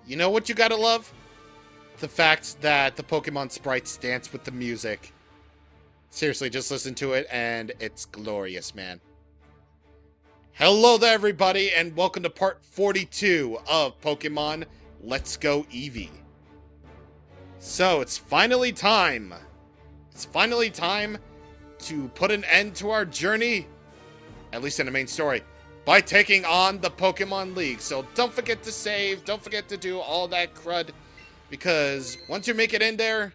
You know what you gotta love? The fact that the Pokemon sprites dance with the music. Seriously, just listen to it and it's glorious, man. Hello there, everybody, and welcome to part 42 of Pokemon Let's Go Eevee. So, it's finally time. It's finally time to put an end to our journey, at least in the main story, by taking on the Pokemon League. So don't forget to save, don't forget to do all that crud, because once you make it in there,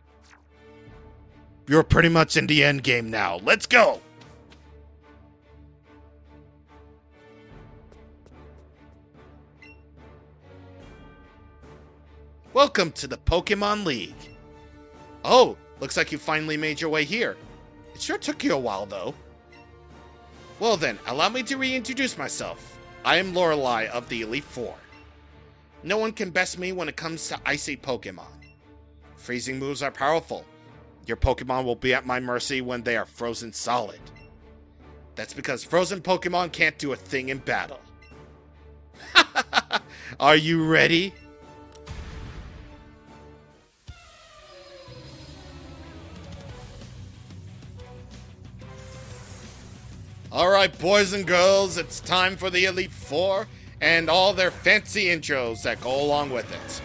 you're pretty much in the end game now. Let's go! Welcome to the Pokemon League. Oh, looks like you finally made your way here. It sure took you a while, though. Well then, allow me to reintroduce myself. I am Lorelei of the Elite Four. No one can best me when it comes to icy Pokemon. Freezing moves are powerful. Your Pokemon will be at my mercy when they are frozen solid. That's because frozen Pokemon can't do a thing in battle. Are you ready? Alright, boys and girls, it's time for the Elite Four and all their fancy intros that go along with it.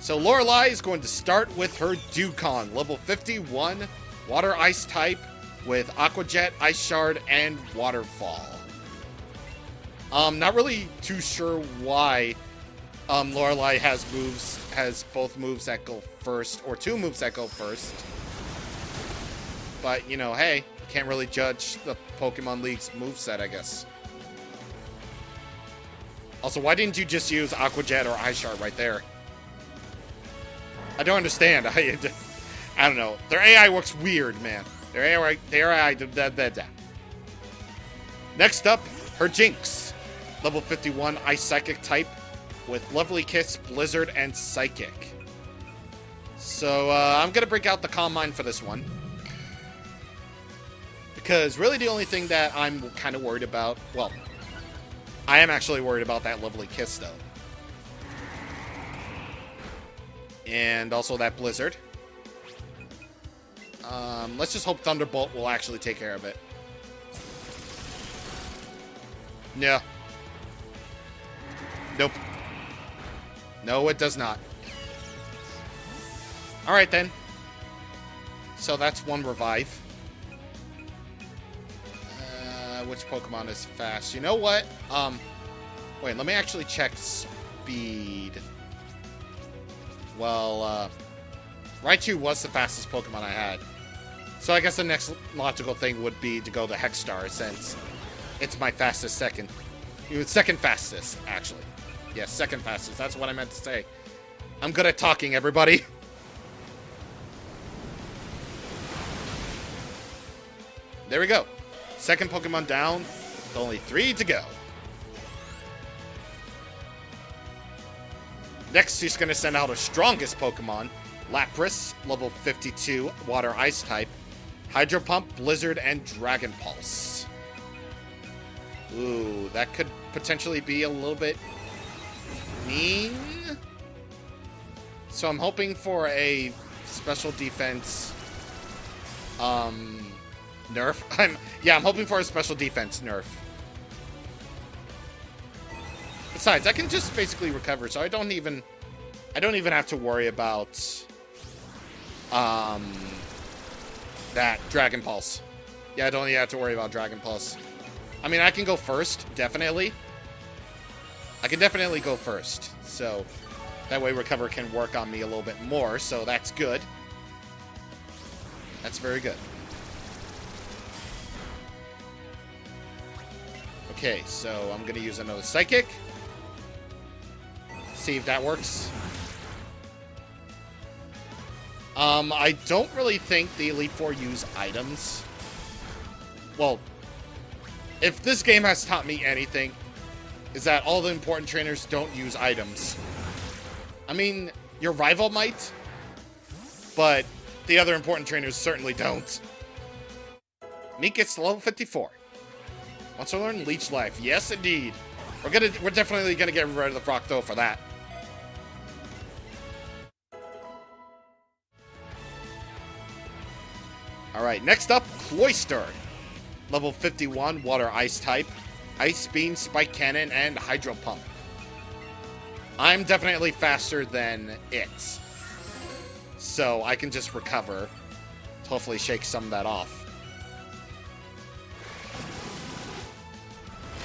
So Lorelei is going to start with her Dewcon, level 51, Water Ice type, with Aqua Jet, Ice Shard, and Waterfall. Not really too sure why Lorelei has both moves that go first, or two moves that go first. But, you know, hey, can't really judge the Pokemon League's moveset, I guess. Also, why didn't you just use Aqua Jet or Ice Shard right there? I don't understand. I don't know. Their AI works weird, man. Their AI. Next up, her Jinx. Level 51 Ice Psychic type with Lovely Kiss, Blizzard, and Psychic. So, I'm going to break out the Calm Mind for this one. Because really the only thing that I'm kind of worried about, well, I am actually worried about that Lovely Kiss, though. And also that Blizzard. Let's just hope Thunderbolt will actually take care of it. No. Nope. No, it does not. Alright, then. So that's one revive. Which Pokemon is fast? You know what? Wait, let me actually check speed. Well, Raichu was the fastest Pokemon I had. So I guess the next logical thing would be to go to Hexstar, since it's my fastest second. Second fastest, actually. Yes, second fastest. That's what I meant to say. I'm good at talking, everybody. There we go. Second Pokemon down, with only 3 to go. Next, she's going to send out her strongest Pokemon, Lapras, level 52, Water Ice type, Hydro Pump, Blizzard, and Dragon Pulse. Ooh, that could potentially be a little bit mean. So I'm hoping for a special defense, nerf. I'm hoping for a special defense nerf. Besides, I can just basically recover, so I don't even have to worry about that Dragon Pulse. Yeah, I don't even have to worry about Dragon Pulse. I mean, I can go first, definitely. I can definitely go first, so that way Recover can work on me a little bit more, so that's good. That's very good. Okay, so I'm going to use another Psychic. See if that works. I don't really think the Elite Four use items. Well, if this game has taught me anything, is that all the important trainers don't use items. I mean, your rival might, but the other important trainers certainly don't. Meek gets to level 54. Wants to learn Leech Life. Yes, indeed. We're definitely gonna get rid of the Frocto for that. Alright, next up, Cloyster. Level 51, Water Ice type. Ice Beam, Spike Cannon, and Hydro Pump. I'm definitely faster than it. So I can just recover to hopefully shake some of that off.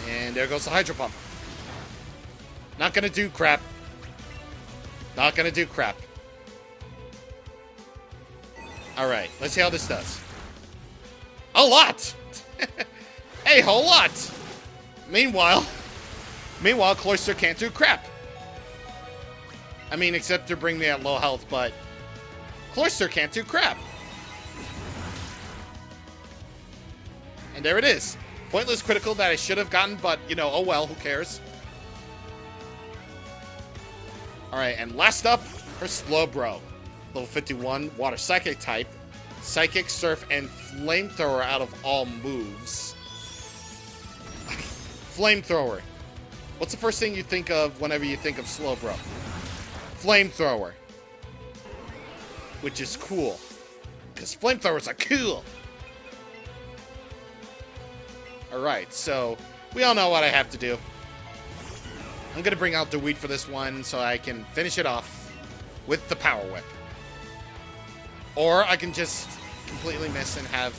And there goes the Hydro Pump. Not gonna do crap. Not gonna do crap. Alright, let's see how this does. A lot! A whole lot! Meanwhile, Cloyster can't do crap. I mean, except to bring me at low health, but Cloyster can't do crap. And there it is. Pointless critical that I should have gotten, but, you know, oh well, who cares? Alright, and last up, her Slowbro. Level 51, Water Psychic type. Psychic, Surf, and Flamethrower out of all moves. Flamethrower. What's the first thing you think of whenever you think of Slowbro? Flamethrower. Which is cool. Because flamethrowers are cool. Alright, so we all know what I have to do. I'm going to bring out the Weed for this one so I can finish it off with the Power Whip. Or I can just completely miss and have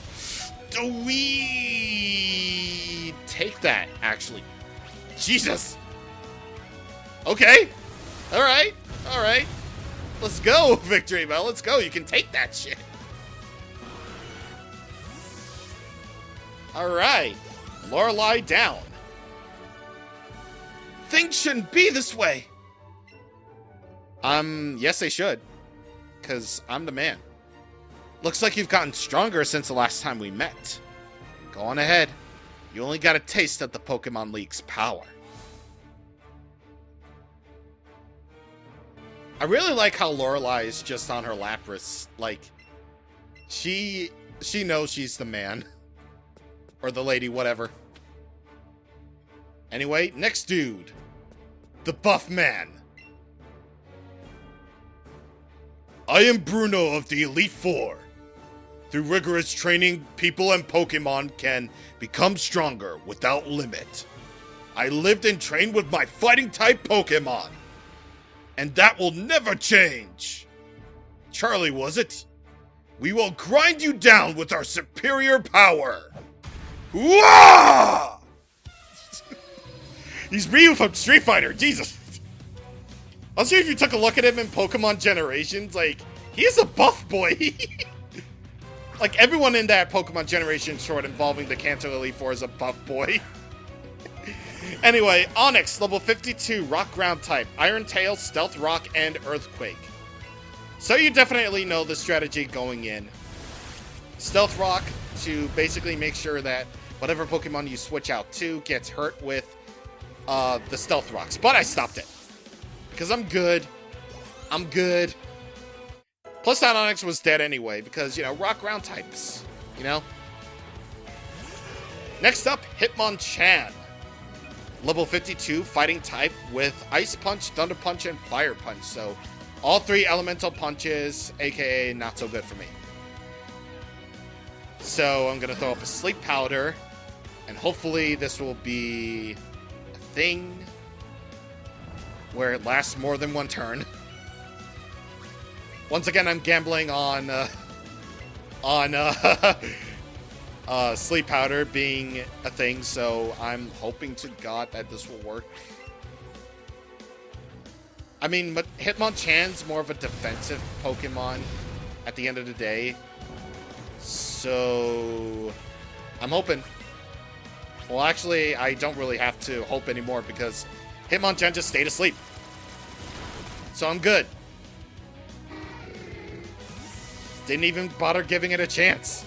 the Weed take that, actually. Jesus! Okay. Alright. Alright. Let's go, Victory Bell. Let's go. You can take that shit. Alright. Lorelei down. Things shouldn't be this way. Yes, they should. Because I'm the man. Looks like you've gotten stronger since the last time we met. Go on ahead. You only got a taste of the Pokemon League's power. I really like how Lorelei is just on her Lapras. Like, she knows she's the man. Or the lady, whatever. Anyway, next dude. The Buff Man. I am Bruno of the Elite Four. Through rigorous training, people and Pokemon can become stronger without limit. I lived and trained with my fighting-type Pokemon. And that will never change. Charlie, was it? We will grind you down with our superior power. Wah! He's Ryu from Street Fighter, Jesus. I'm sure if you took a look at him in Pokemon Generations, like, he's a buff boy. Like, everyone in that Pokemon Generation short involving the Kanto Elite Four is a buff boy. Anyway, Onyx, level 52, Rock Ground type, Iron Tail, Stealth Rock, and Earthquake. So you definitely know the strategy going in. Stealth Rock to basically make sure that whatever Pokemon you switch out to gets hurt with the Stealth Rocks. But I stopped it. Because I'm good. I'm good. Plus that Onyx was dead anyway, because, you know, Rock Ground types. You know? Next up, Hitmonchan. Level 52, Fighting type with Ice Punch, Thunder Punch, and Fire Punch. So, all three elemental punches, aka not so good for me. So, I'm going to throw up a Sleep Powder, and hopefully this will be a thing where it lasts more than one turn. Once again, I'm gambling on Sleep Powder being a thing, so I'm hoping to God that this will work. I mean, but Hitmonchan's more of a defensive Pokemon at the end of the day. So, I'm hoping. Well, actually, I don't really have to hope anymore because Hitmonchan just stayed asleep. So I'm good. Didn't even bother giving it a chance.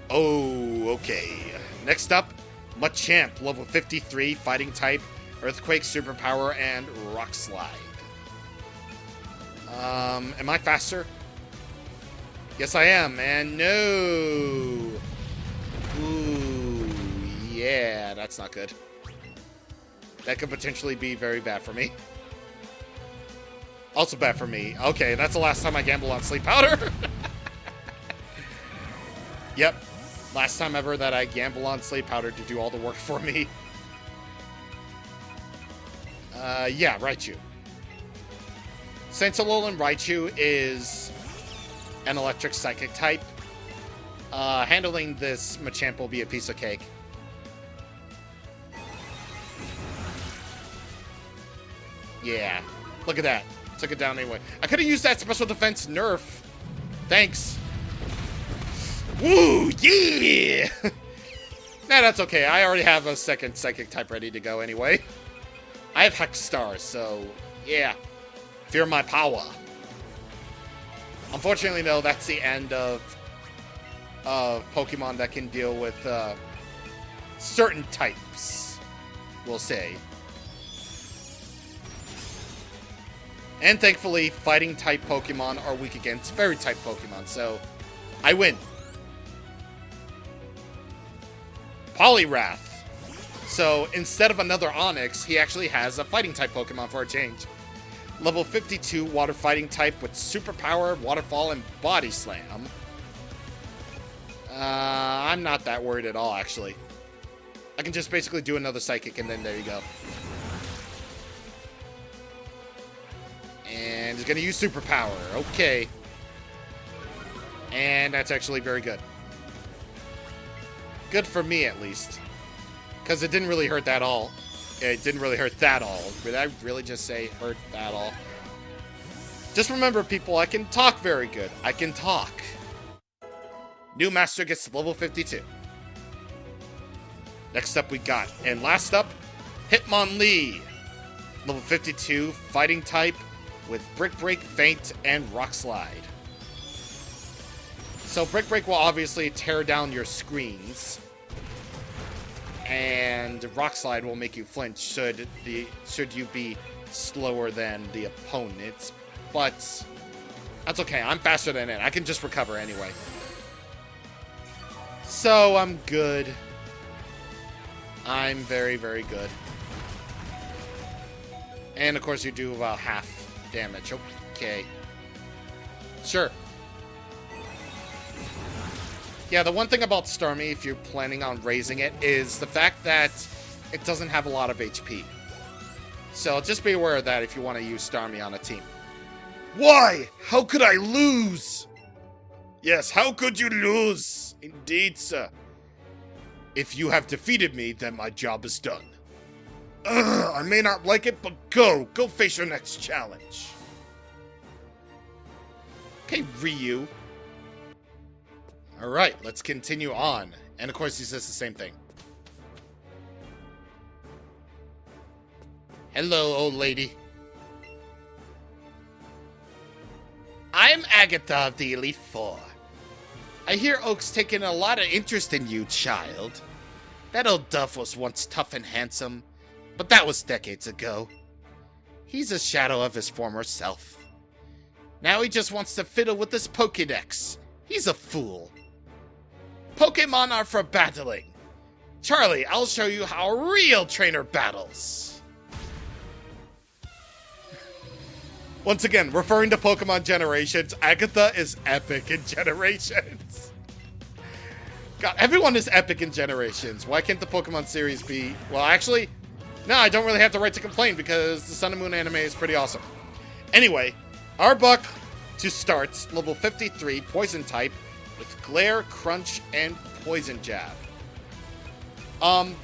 Oh, okay. Next up, Machamp, level 53, Fighting type, Earthquake, Superpower, and Rock Slide. Am I faster? Yes, I am, and no! Ooh, yeah, that's not good. That could potentially be very bad for me. Also bad for me. Okay, that's the last time I gamble on sleep powder. Yep. Last time ever that I gamble on sleep powder to do all the work for me. Yeah, Raichu. Saint Alolan Raichu is an electric psychic type. Handling this Machamp will be a piece of cake. Yeah, look at that. Took it down anyway. I could have used that special defense nerf. Thanks. Woo, yeah! Nah, that's okay. I already have a second psychic type ready to go anyway. I have Hex Stars, so yeah. Fear my power. Unfortunately, no, that's the end of Pokemon that can deal with certain types, we'll say. And thankfully, fighting type Pokemon are weak against fairy type Pokemon, so I win. Poliwrath. So instead of another Onix, he actually has a fighting type Pokemon for a change. Level 52 water fighting type with superpower, waterfall, and body slam. I'm not that worried at all, actually. I can just basically do another psychic, and then there you go. And he's gonna use superpower. Okay. And that's actually very good. Good for me, at least. Because it didn't really hurt that all. It didn't really hurt that all. Did I really just say hurt that all? Just remember, people, I can talk very good. I can talk. New master gets to level 52. Next up we got, and last up, Hitmonlee. Level 52, fighting type with Brick Break, Feint, and Rock Slide. So Brick Break will obviously tear down your screens. And Rock Slide will make you flinch should you be slower than the opponents. But that's okay, I'm faster than it. I can just recover anyway. So I'm good. I'm very, very good. And of course you do about half damage. Okay. Sure. Yeah, the one thing about Starmie, if you're planning on raising it, is the fact that it doesn't have a lot of HP. So just be aware of that if you want to use Starmie on a team. Why? How could I lose? Yes, how could you lose? Indeed, sir. If you have defeated me, then my job is done. I may not like it, but go face your next challenge. Okay, Ryu. Alright, let's continue on. And of course he says the same thing. Hello, old lady. I'm Agatha of the Elite Four. I hear Oak's taken a lot of interest in you, child. That old Duff was once tough and handsome, but that was decades ago. He's a shadow of his former self. Now he just wants to fiddle with his Pokédex. He's a fool. Pokémon are for battling. Charlie, I'll show you how a real trainer battles. Once again, referring to Pokemon Generations, Agatha is epic in Generations. God, everyone is epic in Generations. Why can't the Pokemon series be... Well, actually, no, I don't really have the right to complain because the Sun and Moon anime is pretty awesome. Anyway, Arbok to start, level 53, Poison type, with Glare, Crunch, and Poison Jab.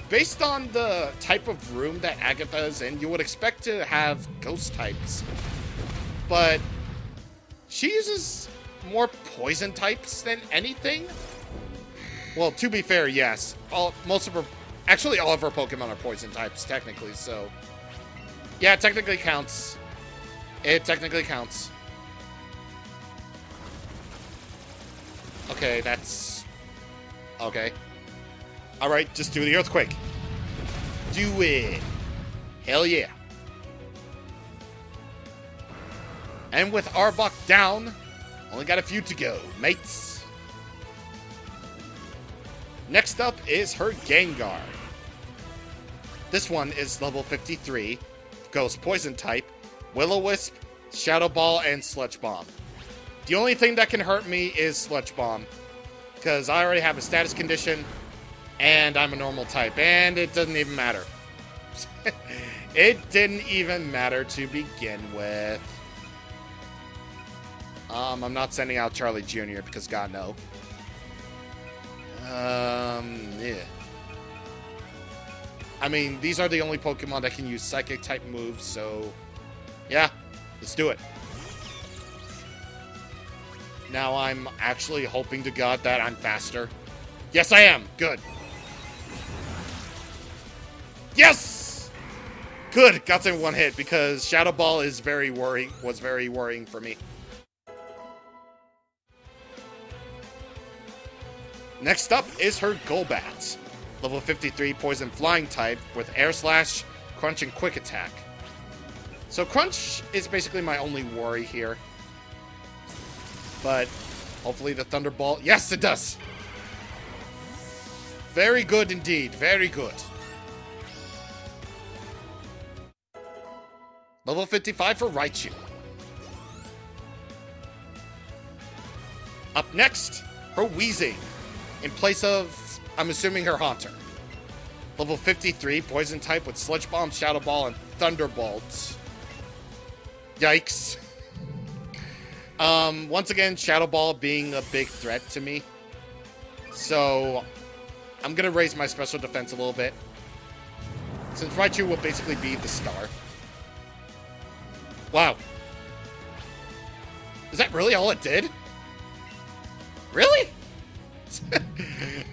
Based on the type of room that Agatha is in, you would expect to have Ghost types. But she uses more Poison types than anything. Well, to be fair, yes. Actually, all of her Pokemon are Poison types, technically, so... Yeah, it technically counts. It technically counts. Okay, that's... Okay. Alright, just do the Earthquake. Do it. Hell yeah. And with Arbok down, only got a few to go, mates. Next up is her Gengar. This one is level 53, goes Poison type, Will-O-Wisp, Shadow Ball, and Sludge Bomb. The only thing that can hurt me is Sludge Bomb, because I already have a status condition, and I'm a normal type, and it doesn't even matter. It didn't even matter to begin with. I'm not sending out Charlie Jr. because God no. Yeah. I mean, these are the only Pokemon that can use Psychic-type moves, so... yeah, let's do it. Now I'm actually hoping to God that I'm faster. Yes, I am! Good. Yes! Good! Got in one hit, because Shadow Ball was very worrying for me. Next up is her Golbat. Level 53 Poison Flying type with Air Slash, Crunch, and Quick Attack. So Crunch is basically my only worry here. But hopefully the Thunderbolt... yes, it does! Very good indeed. Very good. Level 55 for Raichu. Up next, her Weezing. In place of, I'm assuming, her Haunter. Level 53, Poison type with Sludge Bomb, Shadow Ball, and Thunderbolt. Yikes. Once again, Shadow Ball being a big threat to me. So, I'm going to raise my special defense a little bit. Since Raichu will basically be the star. Wow. Is that really all it did? Really?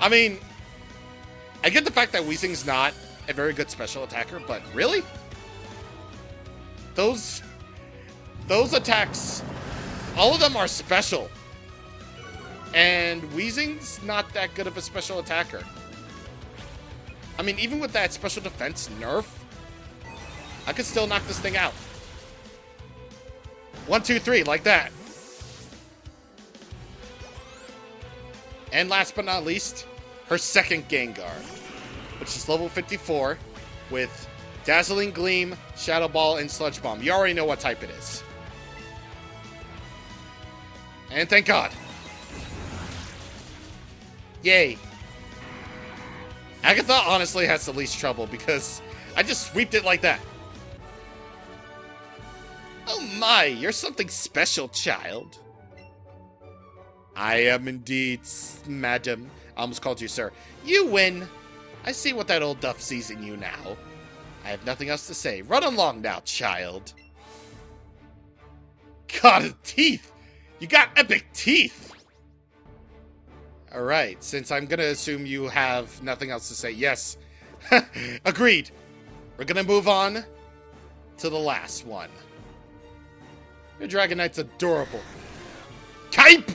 I mean, I get the fact that Weezing's not a very good special attacker, but really? Those attacks, all of them are special. And Weezing's not that good of a special attacker. I mean, even with that special defense nerf, I could still knock this thing out. 1, 2, 3, like that. And last but not least, her second Gengar, which is level 54 with Dazzling Gleam, Shadow Ball, and Sludge Bomb. You already know what type it is. And thank God. Yay. Agatha honestly has the least trouble because I just sweeped it like that. Oh my, you're something special, child. I am indeed, madam. I almost called you sir. You win. I see what that old duff sees in you now. I have nothing else to say. Run along now, child. God, teeth. You got epic teeth. Alright, since I'm gonna assume you have nothing else to say. Yes. Agreed. We're gonna move on to the last one. Your Dragonite's adorable. Type!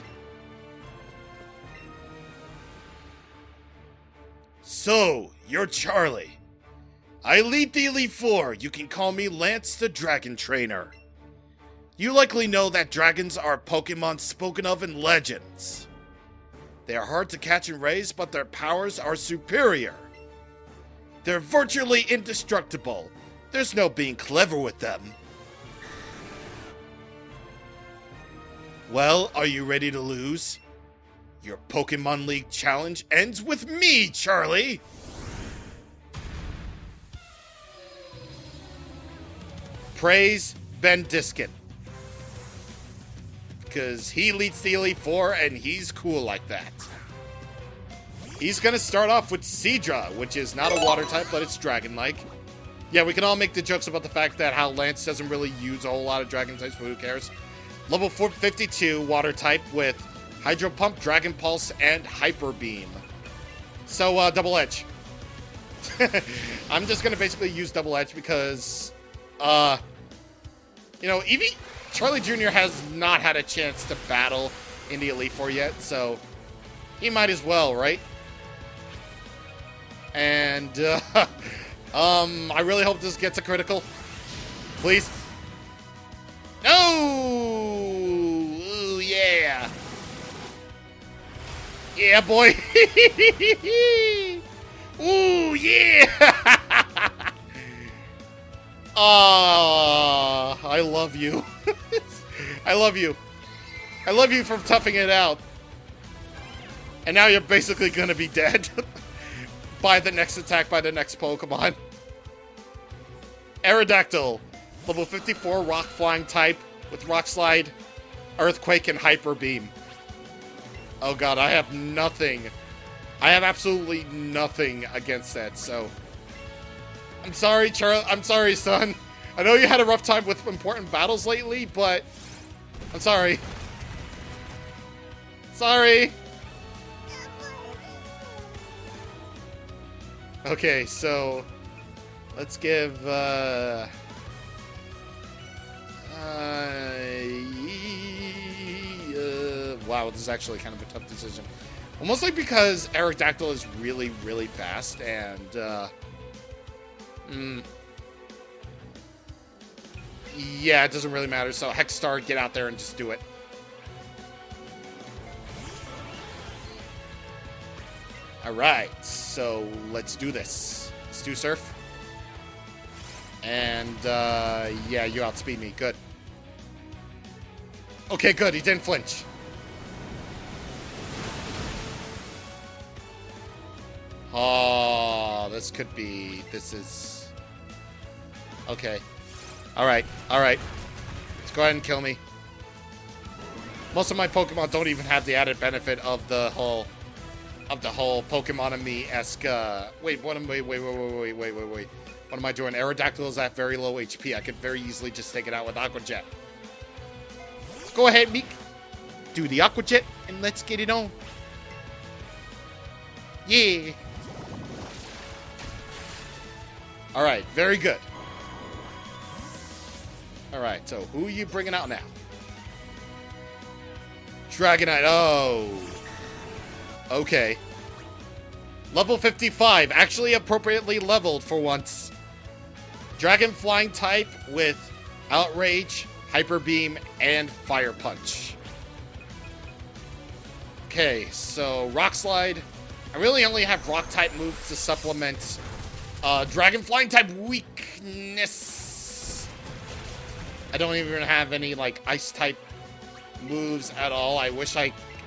So, you're Charlie. I lead the Elite Four. You can call me Lance the Dragon Trainer. You likely know that dragons are Pokemon spoken of in legends. They are hard to catch and raise, but their powers are superior. They're virtually indestructible. There's no being clever with them. Well, are you ready to lose? Your Pokemon League challenge ends with me, Charlie! Praise Ben Diskin. Because he leads the Elite Four and he's cool like that. He's gonna start off with Seadra, which is not a water type, but it's dragon-like. Yeah, we can all make the jokes about the fact that how Lance doesn't really use a whole lot of dragon types, but who cares? Level 452 water type with Hydro Pump, Dragon Pulse, and Hyper Beam. So, Double Edge. I'm just gonna basically use Double Edge because, you know, Eevee, Charlie Jr. has not had a chance to battle in the Elite Four yet, so he might as well, right? And, I really hope this gets a critical. Please. No! Ooh, yeah. Yeah, boy. Ooh, yeah. I love you. I love you. I love you for toughing it out. And now you're basically gonna be dead by the next attack by the next Pokemon. Aerodactyl, level 54 rock flying type with Rock Slide, Earthquake, and Hyper Beam. Oh god, I have nothing. I have absolutely nothing against that, so... I'm sorry, Charlie. I'm sorry, son. I know you had a rough time with important battles lately, but... I'm sorry. Sorry. Okay, so... Let's give, wow, this is actually kind of a tough decision. Well, mostly because Aerodactyl is really, really fast, and, yeah, it doesn't really matter, so Hexstar, get out there and just do it. Alright, so let's do this. Let's do Surf. And, yeah, you outspeed me. Good. Okay, good. He didn't flinch. Oh, this could be... This is... Okay. Alright, alright. Let's go ahead and kill me. Most of my Pokemon don't even have the added benefit of the whole Pokemon and me-esque, wait, what am I... Wait. What am I doing? Aerodactyl is at very low HP. I could very easily just take it out with Aqua Jet. Let's go ahead, Meek. Do the Aqua Jet, and let's get it on. Yeah. Alright, very good. Alright, so who are you bringing out now? Dragonite. Oh. Okay. Level 55. Actually appropriately leveled for once. Dragon Flying type with Outrage, Hyper Beam, and Fire Punch. Okay, so Rock Slide. I really only have Rock type moves to supplement Dragon Flying type weakness. I don't even have any like Ice type moves at all. I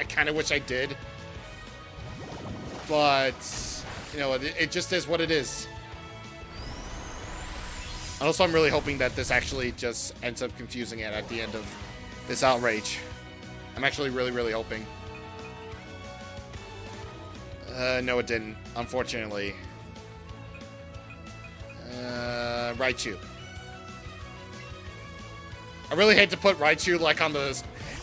kind of wish I did. But, you know, it just is what it is. And also, I'm really hoping that this actually just ends up confusing it at the end of this Outrage. I'm actually really, really hoping. No, it didn't, unfortunately. Raichu. I really hate to put Raichu, like,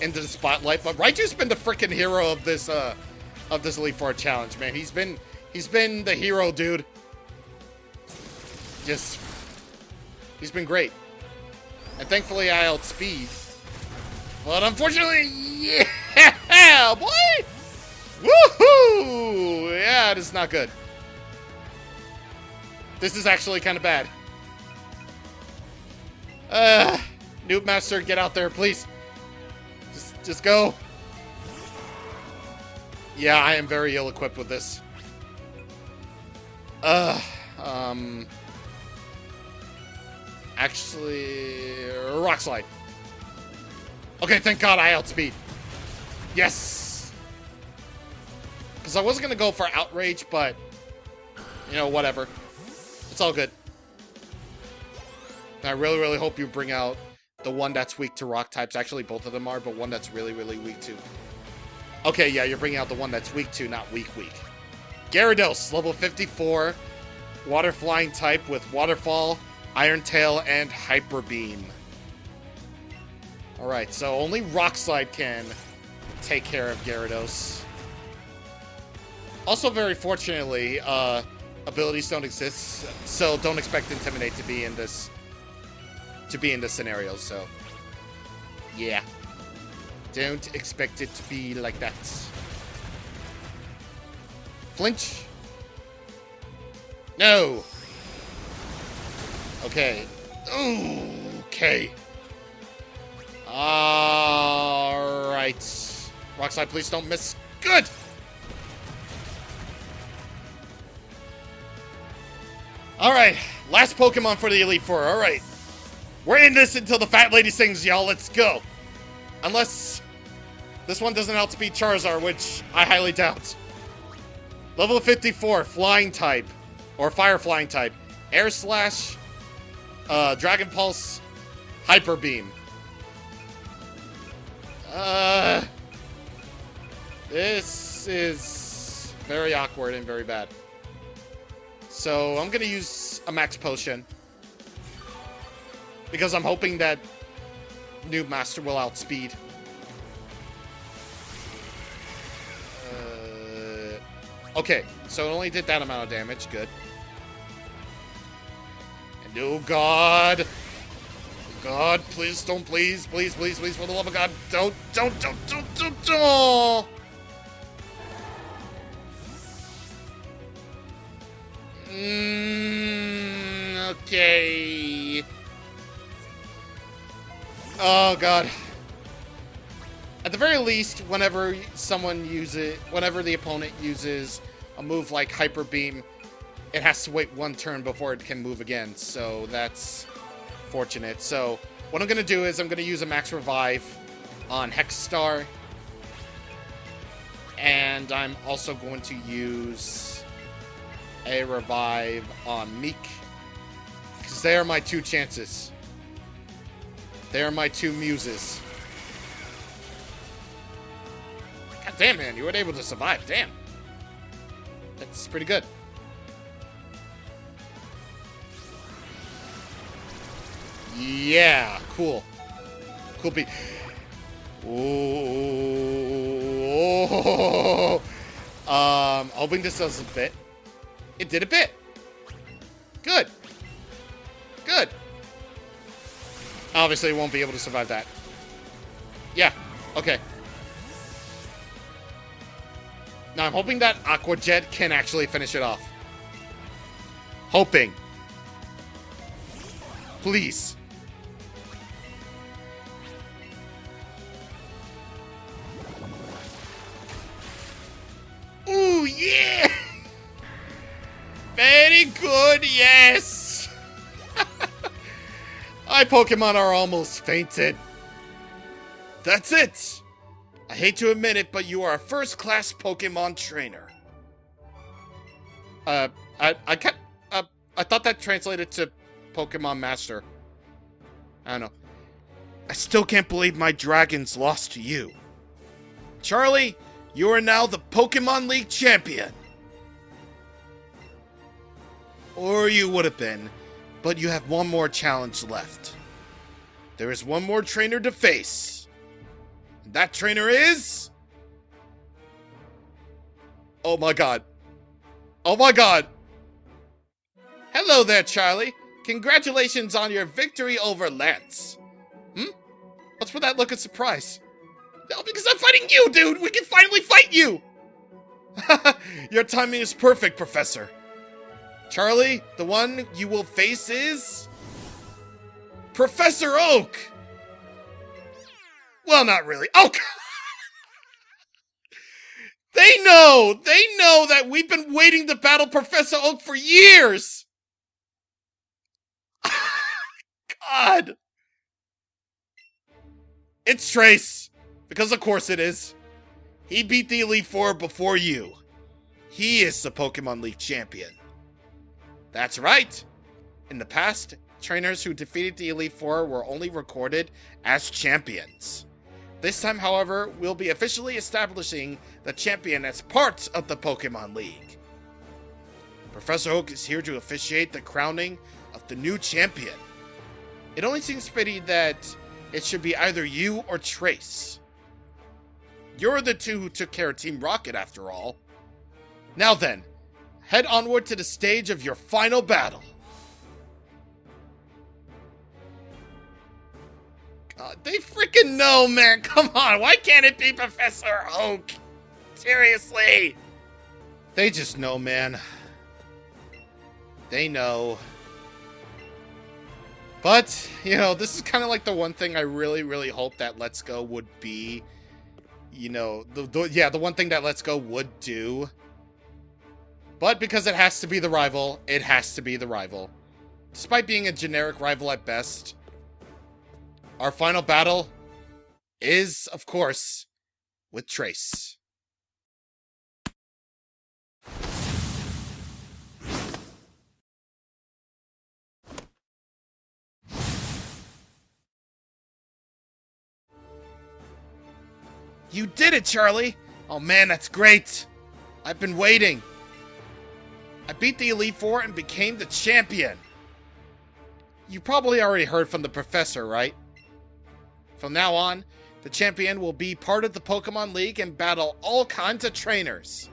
into the spotlight, but Raichu's been the freaking hero of this Elite Four challenge, man. He's been the hero, dude. He's been great. And thankfully I outspeed. But unfortunately, yeah, boy! Woohoo! Yeah, this is not good. This is actually kind of bad. Noob Master, get out there, please. Just go. Yeah, I am very ill-equipped with this. Actually, Rock Slide. Okay, thank God I outspeed. Yes! Because I wasn't going to go for Outrage, but, you know, whatever. It's all good. And I really, really hope you bring out the one that's weak to Rock types. Actually, both of them are, but one that's really, really weak to... Okay, yeah, you're bringing out the one that's weak to, not weak. Gyarados, level 54. Water Flying type with Waterfall, Iron Tail, and Hyper Beam. Alright, so only Rock Slide can take care of Gyarados. Also, very fortunately, abilities don't exist, so don't expect Intimidate to be in this scenario, so yeah. Don't expect it to be like that. Flinch? No! Okay. Okay. Alright. Rock Slide, please don't miss. Good! Alright. Last Pokemon for the Elite Four. Alright. We're in this until the fat lady sings, y'all. Let's go. Unless this one doesn't outspeed Charizard, which I highly doubt. Level 54, Flying type. Or Fire Flying type. Air Slash, Dragon Pulse, Hyper Beam. This is very awkward and very bad. So I'm gonna use a Max Potion. Because I'm hoping that Noob Master will outspeed. Okay, so it only did that amount of damage. Good. And oh god! God, please don't, please, for the love of God, don't. Okay. Oh god. At the very least, whenever the opponent uses a move like Hyper Beam, it has to wait one turn before it can move again. So that's fortunate. So what I'm going to do is I'm going to use a Max Revive on Hex Star. And I'm also going to use a Revive on Meek. Because they are my two chances. They are my two muses. God damn, man, you were able to survive. Damn. That's pretty good. Yeah, cool. Cool beat. Oh. Hoping this does a bit. It did a bit. Good. Good. Obviously, it won't be able to survive that. Yeah, okay. Now, I'm hoping that Aqua Jet can actually finish it off. Hoping. Please. Ooh, yeah! Very good, yes! My Pokemon are almost fainted. That's it! I hate to admit it, but you are a first-class Pokemon trainer. I thought that translated to Pokemon Master. I don't know. I still can't believe my dragons lost to you. Charlie, you are now the Pokemon League champion. Or you would have been, but you have one more challenge left. There is one more trainer to face. And that trainer is... Oh my god. Oh my god. Hello there, Charlie. Congratulations on your victory over Lance. What's with that look of surprise? No, because I'm fighting you, dude! We can finally fight you! Your timing is perfect, Professor. Charlie, the one you will face is... Professor Oak! Well, not really. Oh, They know that we've been waiting to battle Professor Oak for years! God! It's Trace. Because of course it is. He beat the Elite Four before you. He is the Pokemon League champion. That's right. In the past, trainers who defeated the Elite Four were only recorded as champions. This time, however, we'll be officially establishing the champion as part of the Pokemon League. Professor Oak is here to officiate the crowning of the new champion. It only seems fitting that it should be either you or Trace. You're the two who took care of Team Rocket, after all. Now then, head onward to the stage of your final battle. God, they freaking know, man. Come on, why can't it be Professor Oak? Seriously. They just know, man. They know. But, you know, this is kind of like the one thing I really, really hope that Let's Go would be. You know, the one thing that Let's Go would do. But because it has to be the rival, it has to be the rival. Despite being a generic rival at best, our final battle is, of course, with Trace. You did it, Charlie! Oh man, that's great! I've been waiting. I beat the Elite Four and became the champion. You probably already heard from the professor, right? From now on, the champion will be part of the Pokemon League and battle all kinds of trainers.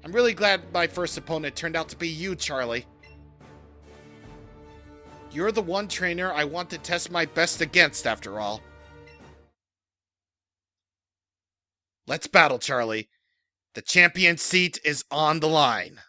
I'm really glad my first opponent turned out to be you, Charlie. You're the one trainer I want to test my best against, after all. Let's battle, Charlie. The champion seat is on the line.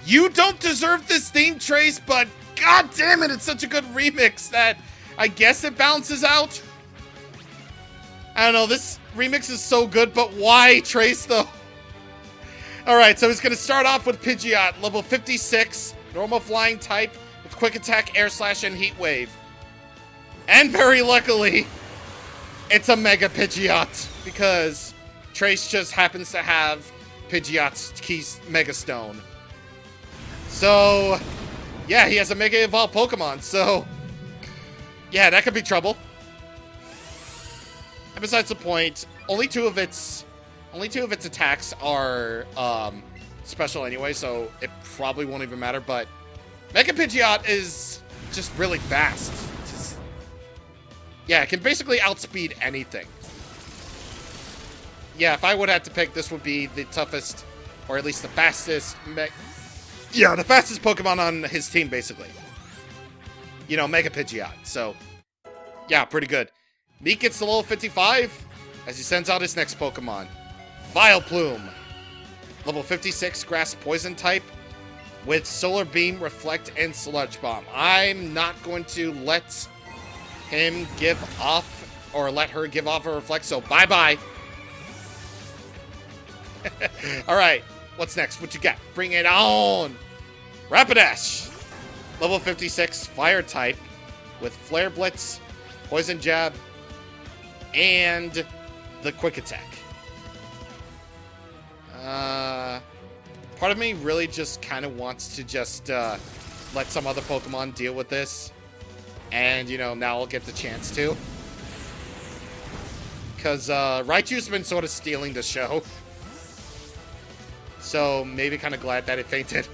You don't deserve this theme, Trace, but god damn it, it's such a good remix that I guess it balances out. I don't know, this remix is so good, but why Trace, though? Alright, so he's going to start off with Pidgeot, level 56, normal flying type, with quick attack, air slash, and heat wave. And very luckily, it's a Mega Pidgeot, because Trace just happens to have Pidgeot's Keys Mega Stone. So, yeah, he has a Mega Evolved Pokemon, so, yeah, that could be trouble. And besides the point, only two of its attacks are special anyway, so it probably won't even matter, but Mega Pidgeot is just really fast. Yeah, it can basically outspeed anything. Yeah, if I would have to pick, this would be the toughest, or at least the fastest the fastest Pokemon on his team, basically. You know, Mega Pidgeot. So, yeah, pretty good. Meek gets to level 55 as he sends out his next Pokemon. Vileplume. Level 56, Grass Poison type with Solar Beam, Reflect, and Sludge Bomb. I'm not going to let him give off, or let her give off a Reflect, so bye-bye. Alright. What's next? What you got? Bring it on! Rapidash! Level 56, Fire type, with Flare Blitz, Poison Jab, and the Quick Attack. Part of me really just kind of wants to just let some other Pokemon deal with this. And, you know, now I'll get the chance to. Because Raichu's been sort of stealing the show. So, maybe kind of glad that it fainted.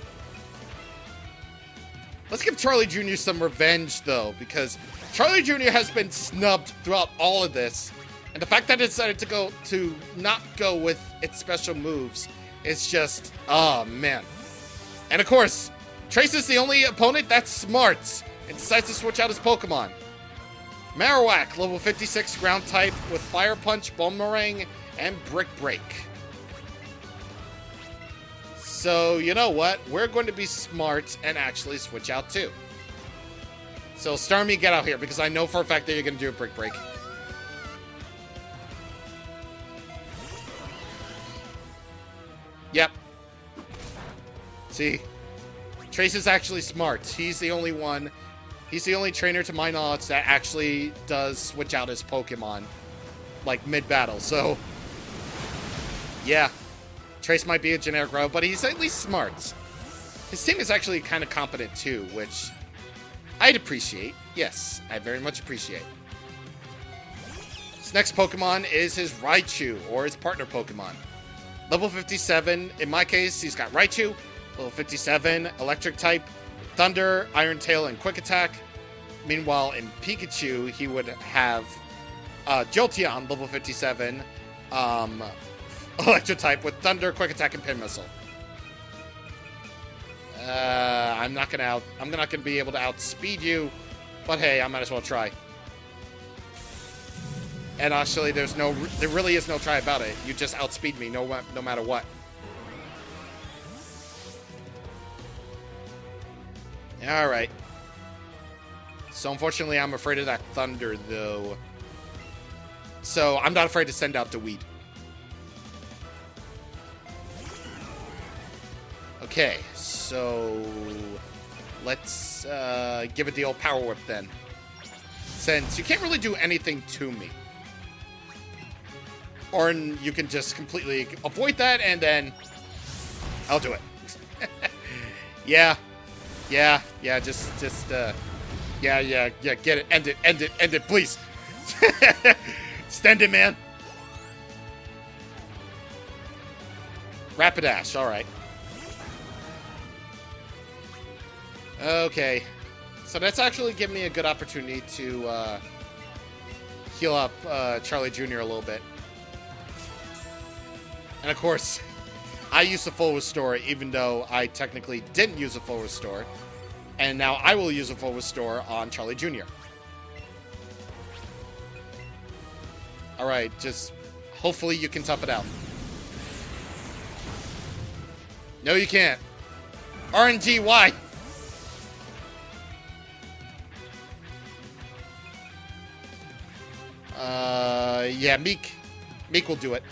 Let's give Charlie Jr. some revenge, though, because Charlie Jr. has been snubbed throughout all of this. And the fact that it decided to not go with its special moves is just, oh, man. And, of course, Trace is the only opponent that's smart and decides to switch out his Pokemon. Marowak, level 56, ground type, with Fire Punch, Boomerang, and Brick Break. So, you know what? We're going to be smart and actually switch out too. So, Starmie, get out here, because I know for a fact that you're going to do a Brick Break. Yep. See? Trace is actually smart. He's the only one. He's the only trainer, to my knowledge, that actually does switch out his Pokemon, like, mid-battle. So, yeah. Trace might be a generic route, but he's at least smart. His team is actually kind of competent too, which I'd appreciate. Yes, I very much appreciate. His next Pokemon is his Raichu, or his partner Pokemon. Level 57, in my case, he's got Raichu. Level 57, Electric type, Thunder, Iron Tail, and Quick Attack. Meanwhile, in Pikachu, he would have Jolteon, level 57, Electric type with Thunder, Quick Attack, and Pin Missile. I'm not gonna be able to outspeed you, but hey, I might as well try. And actually, there really is no try about it. You just outspeed me, no matter what. All right. So unfortunately, I'm afraid of that thunder, though. So I'm not afraid to send out the weed. Okay, so let's give it the old power whip then. Since you can't really do anything to me. Or you can just completely avoid that and then I'll do it. Yeah, just yeah, get it, end it, please. Stand it, man. Rapidash, alright. Okay. So that's actually given me a good opportunity to heal up Charlie Jr. a little bit. And of course, I used a full restore even though I technically didn't use a full restore. And now I will use a full restore on Charlie Jr. Alright, just hopefully you can tough it out. No, you can't. RNG, why? Yeah, Meek will do it.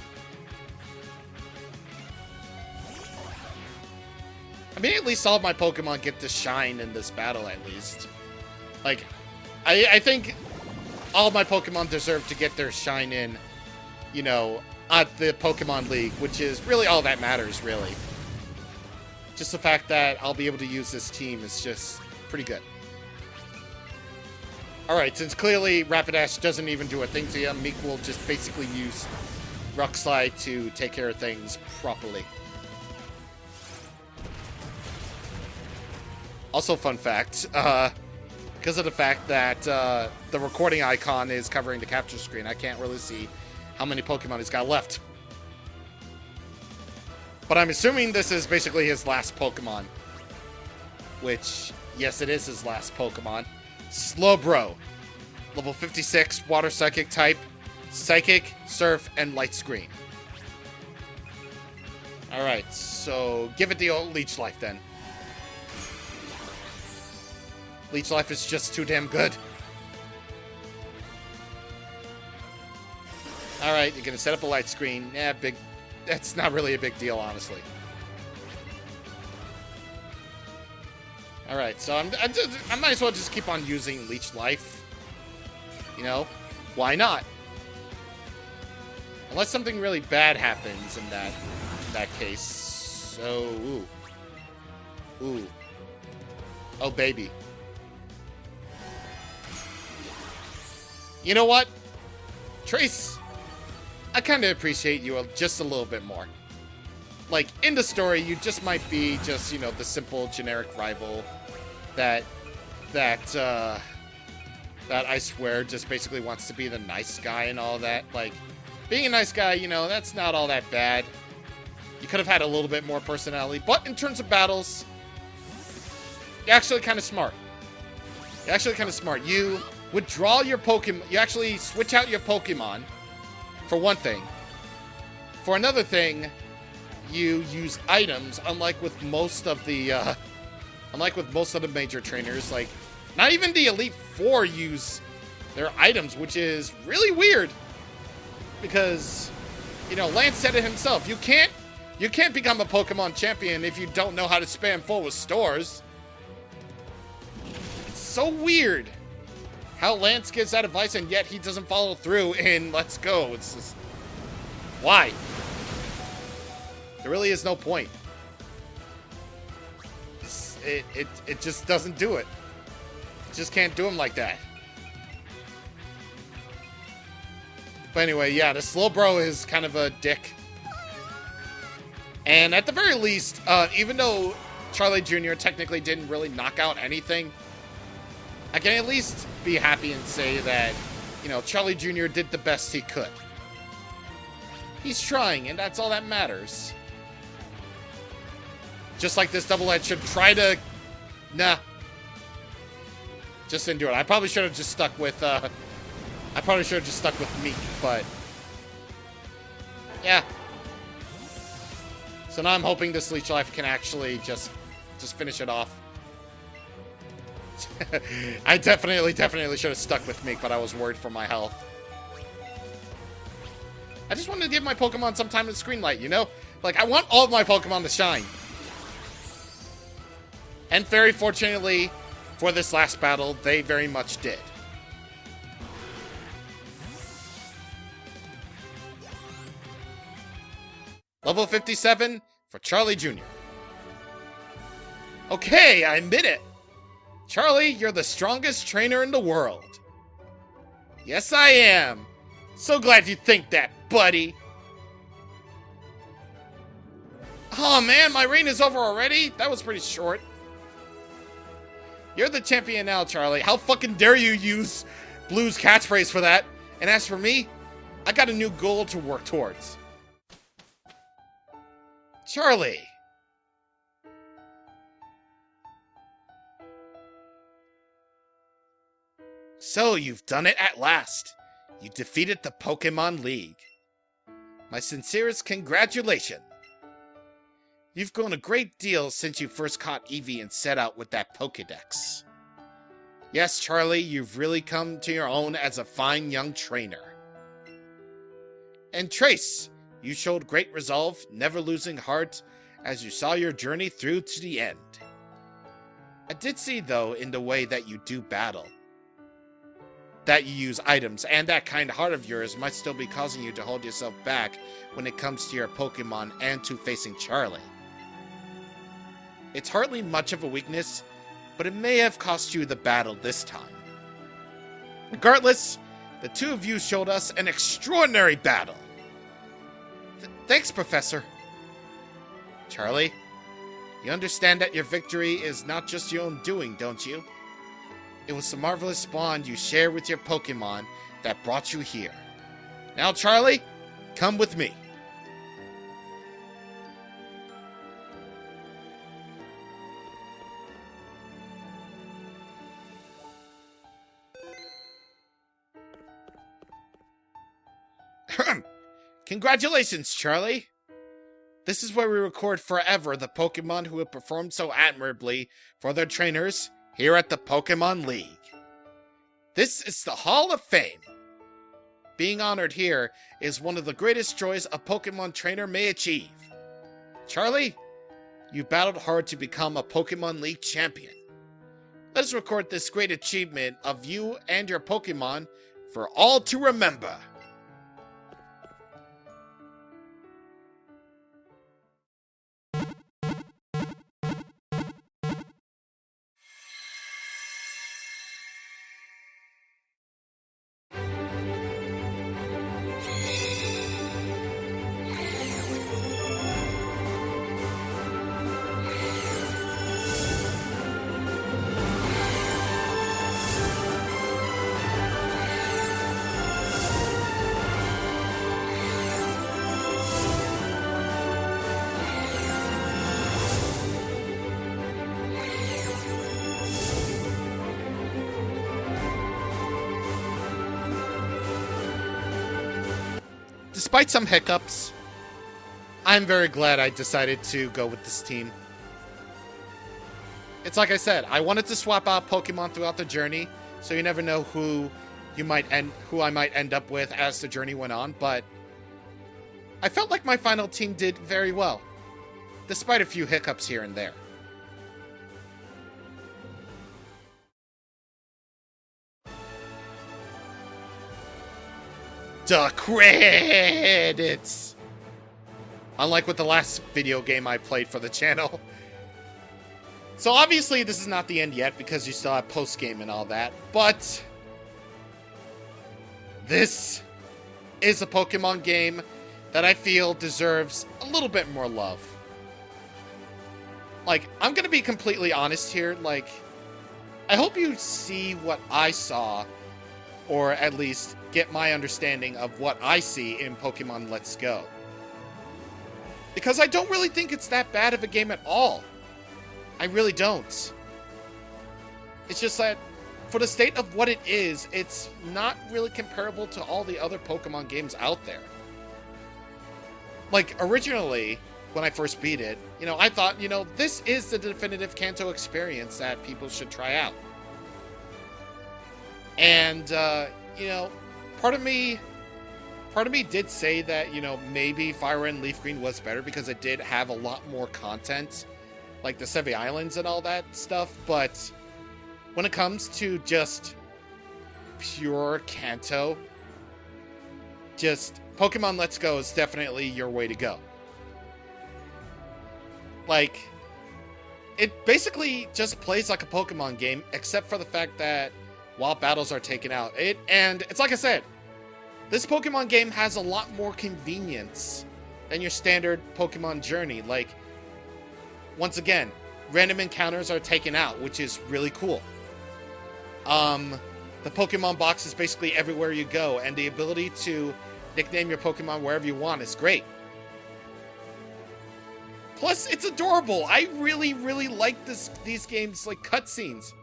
I mean, at least all of my Pokemon get to shine in this battle, at least. Like, I think all of my Pokemon deserve to get their shine in, you know, at the Pokemon League, which is really all that matters, really. Just the fact that I'll be able to use this team is just pretty good. Alright, since clearly Rapidash doesn't even do a thing to you, Meek will just basically use Rock Slide to take care of things properly. Also, fun fact, because of the fact that the recording icon is covering the capture screen, I can't really see how many Pokemon he's got left. But I'm assuming this is basically his last Pokemon. Which, yes, it is his last Pokemon. Slowbro. Level 56, Water Psychic type. Psychic, Surf, and Light Screen. Alright, so give it the old Leech Life then. Leech Life is just too damn good. Alright, you're gonna set up a light screen. Yeah, that's not really a big deal, honestly. Alright, so I might as well just keep on using Leech Life. You know? Why not? Unless something really bad happens in that case. So, ooh. Oh, baby. You know what? Trace, I kind of appreciate you just a little bit more. Like, in the story, you just might be just, you know, the simple, generic rival that I swear just basically wants to be the nice guy and all that. Like, being a nice guy, you know, that's not all that bad. You could have had a little bit more personality. But in terms of battles, you're actually kind of smart. You withdraw your Pokemon. You actually switch out your Pokemon, for one thing. For another thing, you use items, unlike with most of the major trainers. Like, not even the Elite Four use their items, which is really weird. Because, you know, Lance said it himself. You can't become a Pokemon champion if you don't know how to spam full restores. It's so weird how Lance gives that advice and yet he doesn't follow through in Let's Go. It's just, why? There really is no point. It just doesn't do it. It just can't do him like that. But anyway, yeah, the Slowbro is kind of a dick. And at the very least, even though Charlie Jr. technically didn't really knock out anything, I can at least be happy and say that, you know, Charlie Jr. did the best he could. He's trying, and that's all that matters. just like this double edge should try to... Nah. Just didn't do it. I probably should have just stuck with, Meek, but... Yeah. So now I'm hoping this Leech Life can actually just finish it off. I definitely should have stuck with Meek, but I was worried for my health. I just wanted to give my Pokemon some time in the screen light, you know? Like, I want all of my Pokemon to shine. And very fortunately, for this last battle, they very much did. Level 57 for Charlie Jr. Okay, I admit it. Charlie, you're the strongest trainer in the world. Yes, I am. So glad you think that, buddy. Oh man, my reign is over already? That was pretty short. You're the champion now, Charlie. How fucking dare you use Blue's catchphrase for that? And as for me, I got a new goal to work towards. Charlie. So, you've done it at last. You defeated the Pokémon League. My sincerest congratulations. You've grown a great deal since you first caught Eevee and set out with that Pokédex. Yes, Charlie, you've really come to your own as a fine young trainer. And Trace, you showed great resolve, never losing heart, as you saw your journey through to the end. I did see, though, in the way that you do battle, that you use items, and that kind heart of yours might still be causing you to hold yourself back when it comes to your Pokemon and to facing Charlie. It's hardly much of a weakness, but it may have cost you the battle this time. Regardless, the two of you showed us an extraordinary battle. Thanks, Professor. Charlie, you understand that your victory is not just your own doing, don't you? It was the marvelous bond you share with your Pokemon that brought you here. Now, Charlie, come with me. Congratulations, Charlie. This is where we record forever the Pokemon who have performed so admirably for their trainers here at the Pokemon League. This is the Hall of Fame. Being honored here is one of the greatest joys a Pokemon trainer may achieve. Charlie, you battled hard to become a Pokemon League champion. Let us record this great achievement of you and your Pokemon for all to remember. Despite some hiccups, I'm very glad I decided to go with this team. It's like I said, I wanted to swap out Pokemon throughout the journey, so you never know who I might end up with as the journey went on, but I felt like my final team did very well, despite a few hiccups here and there. The credits! Unlike with the last video game I played for the channel. So obviously this is not the end yet because you still have post-game and all that, but this is a Pokemon game that I feel deserves a little bit more love. Like, I'm gonna be completely honest here, like, I hope you see what I saw, or at least get my understanding of what I see in Pokemon Let's Go. Because I don't really think it's that bad of a game at all. I really don't. It's just that, for the state of what it is, it's not really comparable to all the other Pokemon games out there. Like, originally, when I first beat it, I thought, this is the definitive Kanto experience that people should try out. And, part of me did say that, maybe Fire Red and Leaf Green was better because it did have a lot more content, like the Sevi Islands and all that stuff, but when it comes to just pure Kanto, just Pokemon Let's Go is definitely your way to go. Like, it basically just plays like a Pokemon game, except for the fact that while battles are taken out, and it's like I said, this Pokemon game has a lot more convenience than your standard Pokemon journey. Like, once again, random encounters are taken out, which is really cool. The Pokemon box is basically everywhere you go, and the ability to nickname your Pokemon wherever you want is great. Plus, it's adorable. I really, really like these games, like, cutscenes.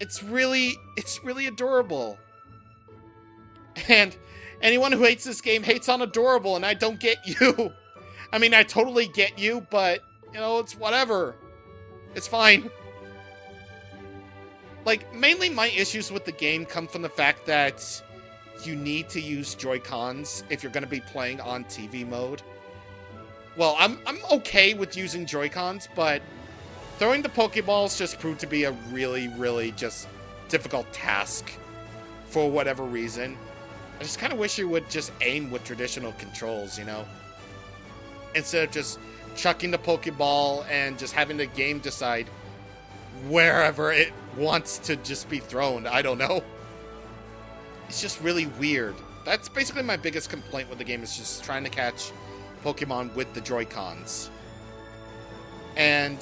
It's really adorable. And anyone who hates this game hates on adorable, and I don't get you. I mean, I totally get you, but, it's whatever. It's fine. Like, mainly my issues with the game come from the fact that you need to use Joy-Cons if you're going to be playing on TV mode. Well, I'm okay with using Joy-Cons, but throwing the Pokeballs just proved to be a really, really just difficult task for whatever reason. I just kind of wish you would just aim with traditional controls, instead of just chucking the Pokeball and just having the game decide wherever it wants to just be thrown. I don't know. It's just really weird. That's basically my biggest complaint with the game, is just trying to catch Pokemon with the Joy-Cons. And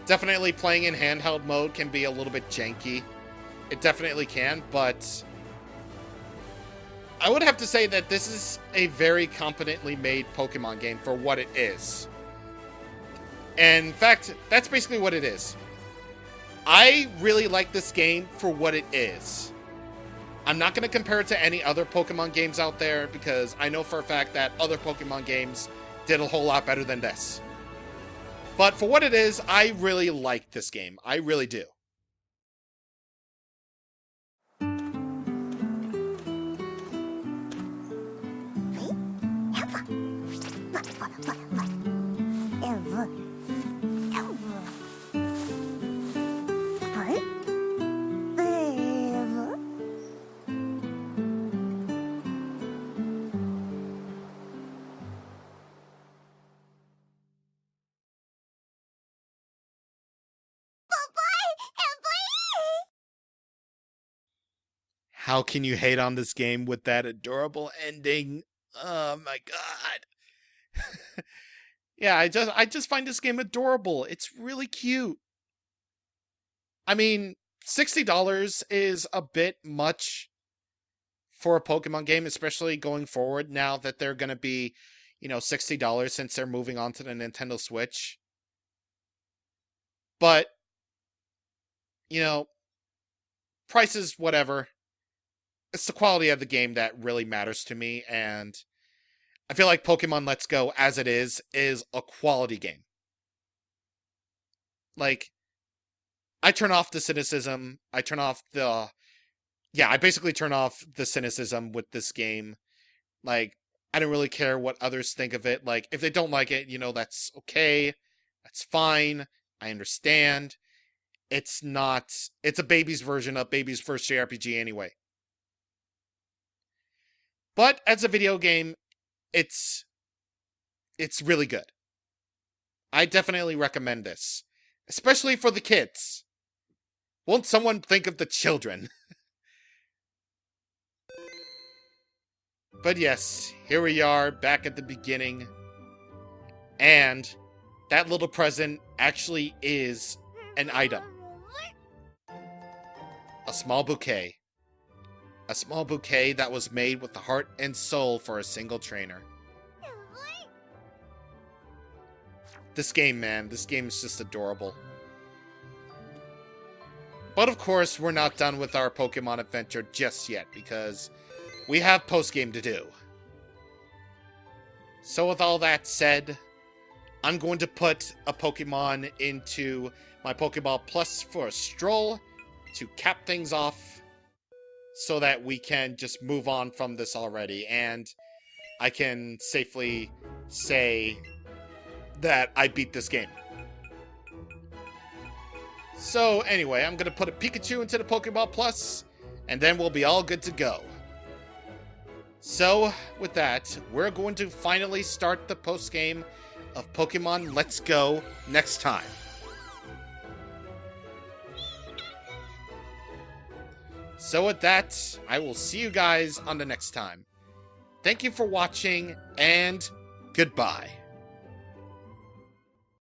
definitely playing in handheld mode can be a little bit janky. It definitely can, but I would have to say that this is a very competently made Pokemon game for what it is. And in fact, that's basically what it is. I really like this game for what it is. I'm not going to compare it to any other Pokemon games out there, because I know for a fact that other Pokemon games did a whole lot better than this. But for what it is, I really like this game. I really do. How can you hate on this game with that adorable ending? Oh my god. Yeah, I just find this game adorable. It's really cute. I mean, $60 is a bit much for a Pokemon game, especially going forward now that they're going to be, $60 since they're moving on to the Nintendo Switch. But, prices, whatever. It's the quality of the game that really matters to me, and I feel like Pokemon Let's Go, as it is a quality game. Like, I turn off the cynicism, I basically turn off the cynicism with this game. Like, I don't really care what others think of it. Like, if they don't like it, that's okay. That's fine. I understand. It's a baby's version of baby's first JRPG anyway. But as a video game, it's really good. I definitely recommend this, especially for the kids. Won't someone think of the children? But yes, here we are, back at the beginning. And that little present actually is an item. A small bouquet. A small bouquet that was made with the heart and soul for a single trainer. This game, man. This game is just adorable. But of course, we're not done with our Pokemon adventure just yet, because we have post-game to do. So with all that said, I'm going to put a Pokemon into my Pokeball Plus for a stroll to cap things off so that we can just move on from this already, and I can safely say that I beat this game. So anyway, I'm going to put a Pikachu into the Pokeball Plus, and then we'll be all good to go. So, with that, we're going to finally start the post-game of Pokemon Let's Go next time. So with that, I will see you guys on the next time. Thank you for watching, and goodbye.